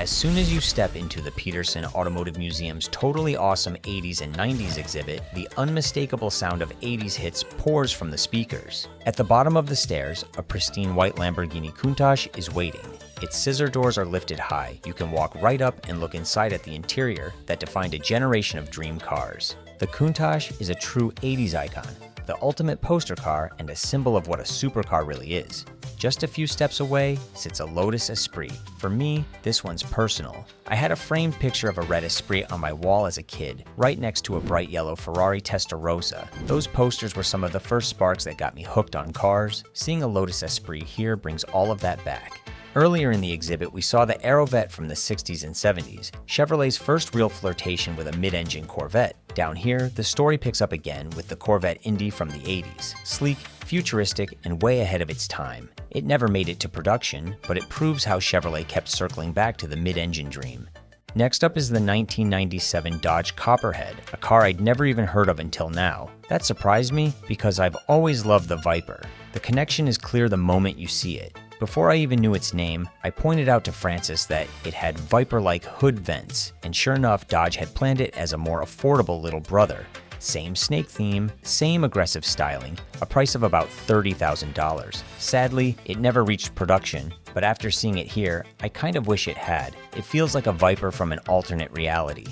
As soon as you step into the Peterson Automotive Museum's totally awesome 80s and 90s exhibit, the unmistakable sound of 80s hits pours from the speakers. At the bottom of the stairs, a pristine white Lamborghini Countach is waiting. Its scissor doors are lifted high. You can walk right up and look inside at the interior that defined a generation of dream cars. The Countach is a true 80s icon, the ultimate poster car and a symbol of what a supercar really is. Just a few steps away sits a Lotus Esprit. For me, this one's personal. I had a framed picture of a red Esprit on my wall as a kid, right next to a bright yellow Ferrari Testarossa. Those posters were some of the first sparks that got me hooked on cars. Seeing a Lotus Esprit here brings all of that back. Earlier in the exhibit, we saw the Aerovette from the 60s and 70s, Chevrolet's first real flirtation with a mid-engine Corvette. Down here, the story picks up again with the Corvette Indy from the 80s. Sleek, futuristic, and way ahead of its time. It never made it to production, but it proves how Chevrolet kept circling back to the mid-engine dream. Next up is the 1997 Dodge Copperhead, a car I'd never even heard of until now. That surprised me because I've always loved the Viper. The connection is clear the moment you see it. Before I even knew its name, I pointed out to Francis that it had Viper-like hood vents, and sure enough, Dodge had planned it as a more affordable little brother. Same snake theme, same aggressive styling, a price of about $30,000. Sadly, it never reached production, but after seeing it here, I kind of wish it had. It feels like a Viper from an alternate reality.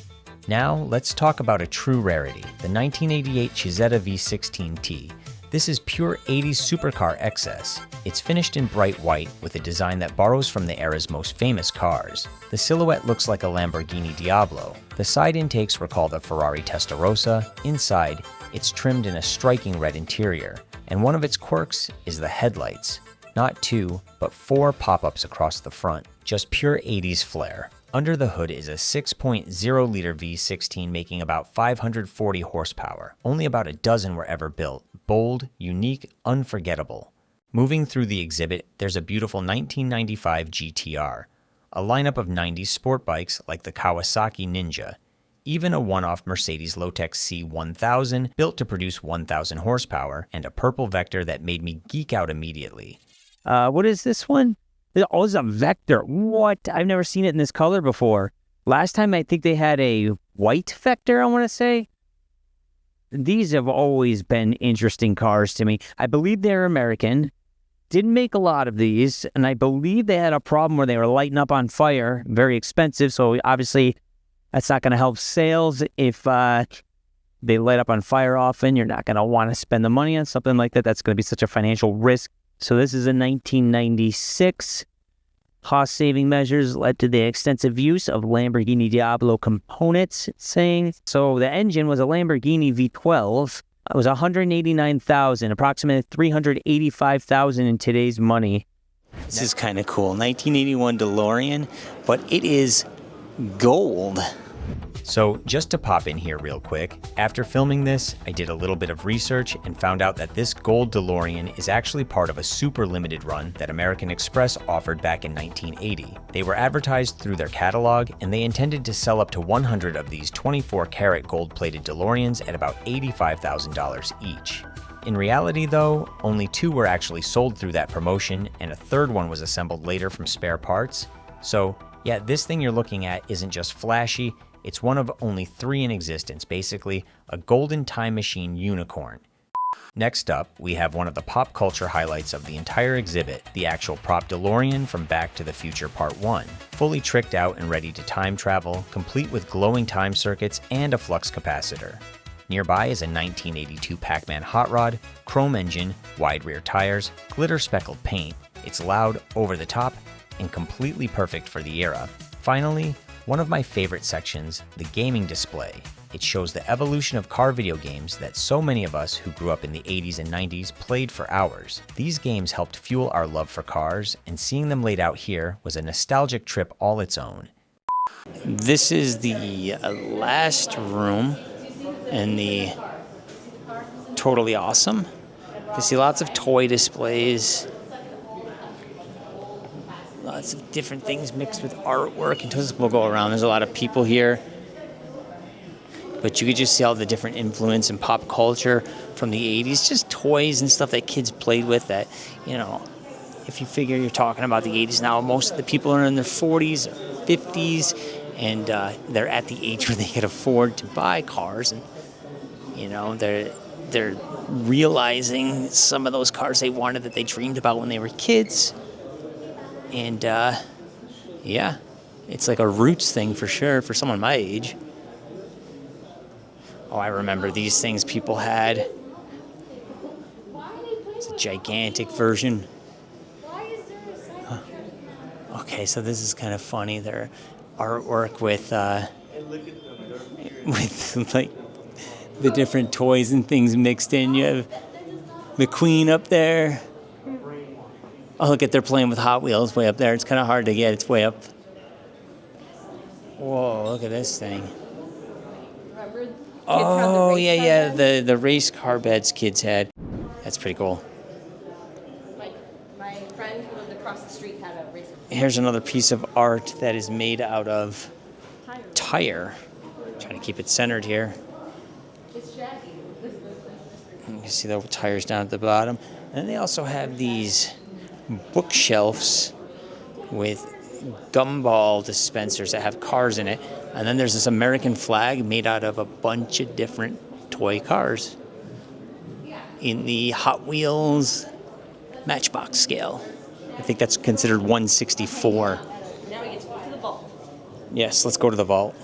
Now, let's talk about a true rarity, the 1988 Chisetta V16T. This is pure 80s supercar excess. It's finished in bright white with a design that borrows from the era's most famous cars. The silhouette looks like a Lamborghini Diablo. The side intakes recall the Ferrari Testarossa. Inside, it's trimmed in a striking red interior. And one of its quirks is the headlights. Not 2, but 4 pop-ups across the front. Just pure 80s flair. Under the hood is a 6.0-liter V16 making about 540 horsepower. Only about a dozen were ever built. Bold, unique, unforgettable. Moving through the exhibit, there's a beautiful 1995 GTR, a lineup of 90s sport bikes like the Kawasaki Ninja, even a one-off Mercedes Lotex C1000 built to produce 1,000 horsepower, and a purple Vector that made me geek out immediately. What is this one? Oh, it's a Vector. What? I've never seen it in this color before. Last time I think they had a white Vector, I want to say. These have always been interesting cars to me. I believe they're American. Didn't make a lot of these, and I believe they had a problem where they were lighting up on fire. Very expensive, so obviously that's not going to help sales. If they light up on fire often, you're not going to want to spend the money on something like that. That's going to be such a financial risk. So this is a 1996. Cost-saving measures led to the extensive use of Lamborghini Diablo components, saying. So the engine was a Lamborghini V12. It was $189,000, approximately $385,000 in today's money. This is kind of cool. 1981 DeLorean, but it is gold. So just to pop in here real quick, after filming this, I did a little bit of research and found out that this gold DeLorean is actually part of a super limited run that American Express offered back in 1980. They were advertised through their catalog, and they intended to sell up to 100 of these 24-karat gold-plated DeLoreans at about $85,000 each. In reality though, only 2 were actually sold through that promotion, and a third one was assembled later from spare parts. So yeah, this thing you're looking at isn't just flashy, it's one of only 3 in existence, basically a golden time machine unicorn. Next up, we have one of the pop culture highlights of the entire exhibit, the actual prop DeLorean from Back to the Future Part 1. Fully tricked out and ready to time travel, complete with glowing time circuits and a flux capacitor. Nearby is a 1982 Pac-Man hot rod, chrome engine, wide rear tires, glitter-speckled paint. It's loud, over the top, and completely perfect for the era. Finally, one of my favorite sections, the gaming display. It shows the evolution of car video games that so many of us who grew up in the 80s and 90s played for hours. These games helped fuel our love for cars, and seeing them laid out here was a nostalgic trip all its own. This is the last room in the Totally Awesome. You see lots of toy displays. Lots of different things mixed with artwork, and we'll go around. There's a lot of people here, but you could just see all the different influence in pop culture from the 80s, just toys and stuff that kids played with that, you know, if you figure you're talking about the 80s now, most of the people are in their 40s, 50s, and they're at the age where they can afford to buy cars, and they're realizing some of those cars they wanted that they dreamed about when they were kids, and yeah, it's like a roots thing for sure for someone my age. Oh, I remember these things people had. It's a gigantic version. Okay, so this is kind of funny. Their artwork with like the different toys and things mixed in. You have the Queen up there. Oh, look at they're playing with Hot Wheels way up there. It's kind of hard to get. It's way up. Whoa, look at this thing. Remember? Oh, yeah, the race car beds kids had. That's pretty cool. My friend who lived across the street had a race car. Here's another piece of art that is made out of tire. Trying to keep it centered here. It's shaggy. You can see the tires down at the bottom. And they also have these bookshelves with gumball dispensers that have cars in it. And then there's this American flag made out of a bunch of different toy cars in the Hot Wheels Matchbox scale. I think that's considered 1/64. Now we get to go to the vault. Yes, let's go to the vault.